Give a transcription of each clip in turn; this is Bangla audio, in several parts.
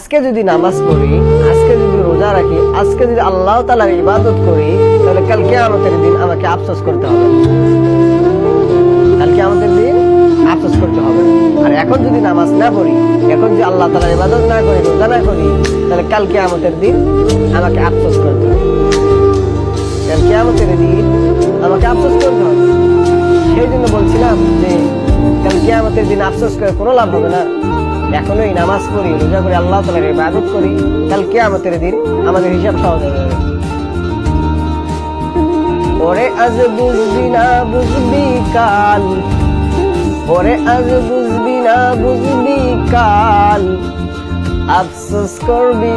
আজকে যদি নামাজ পড়ি, আজকে যদি রোজা রাখি, আজকে যদি আল্লাহ তাআলার ইবাদত করি, তাহলে কাল কিয়ামতের দিন আমাকে আফসোস করতে হবে। কাল কিয়ামতের দিন আফসোস করতে হবে। আর এখন যদি নামাজ না পড়ি, এখন যদি আল্লাহ তাআলার ইবাদত না করি, রোজা না করি, তাহলে কাল কিয়ামতের দিন আমাকে আফসোস করতে হবে। কাল কিয়ামতের দিন আমাকে আফসোস করতে হবে। সেই জন্য বলছিলাম যে কাল কিয়ামতের দিন আফসোস করে কোনো লাভ হবে না। এখনোই নামাজ পড়ি, রোজা করি, আল্লাহ তাআলার ইবাদত করি, কাল কিয়ামতের দিন আমাদের হিসাব সহজ হয়ে যাবে। ওরে আজ বুঝবি না বুঝবি কাল, ওরে আজ বুঝবি না বুঝবি কাল, আফসোস করবি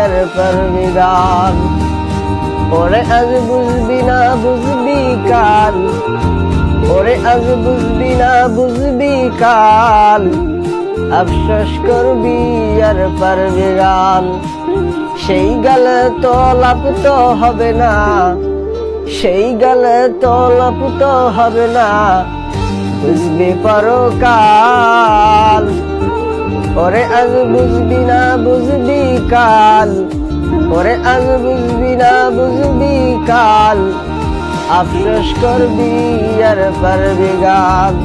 আর পারবি গাল। ওরে আজ বুঝবি না বুঝবি কাল, ওরে আজ বুঝবি না বুঝবি কাল, আফসোস করবি আর পারবি গাল। সেই গালে তো লাভ তো হবে না, সেই গালে তো লাভ তো হবে না, বুঝবি পরকাল। ওরে আজ বুঝবি না বুঝবি কাল, ওরে আজ বুঝবি না বুঝবি কাল, আফসোস করবি আর পারবি গাল।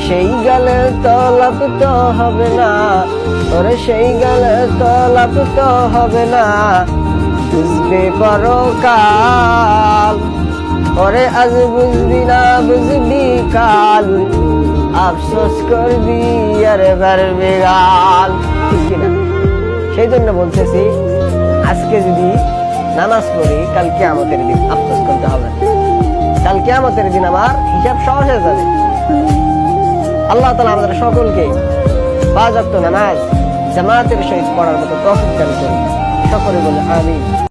সেই গালে তো লাভ তো হবে না, ওরে সেই গালে তো লাভ তো হবে না, বুঝবি পরকাল। ওরে আজ বুঝবি না বুঝবি কাল, আফসোস করবি আর পারবি গাল। ঠিক কিনা? সেই জন্য বলতেছি, আজকে যদি নামাজ পড়ি, কাল কিয়ামতের দিন আফসোস করতে হবে। কাল কিয়ামতের দিন আমার হিসাব সহজ হয়ে যাবে। আল্লাহ তাআলা আমাদের সকলকে 5 ওয়াক্ত নামাজ জামাতের সহিত পড়ার মতো তৌফিক দান করুন। সকলে বলে আমিন।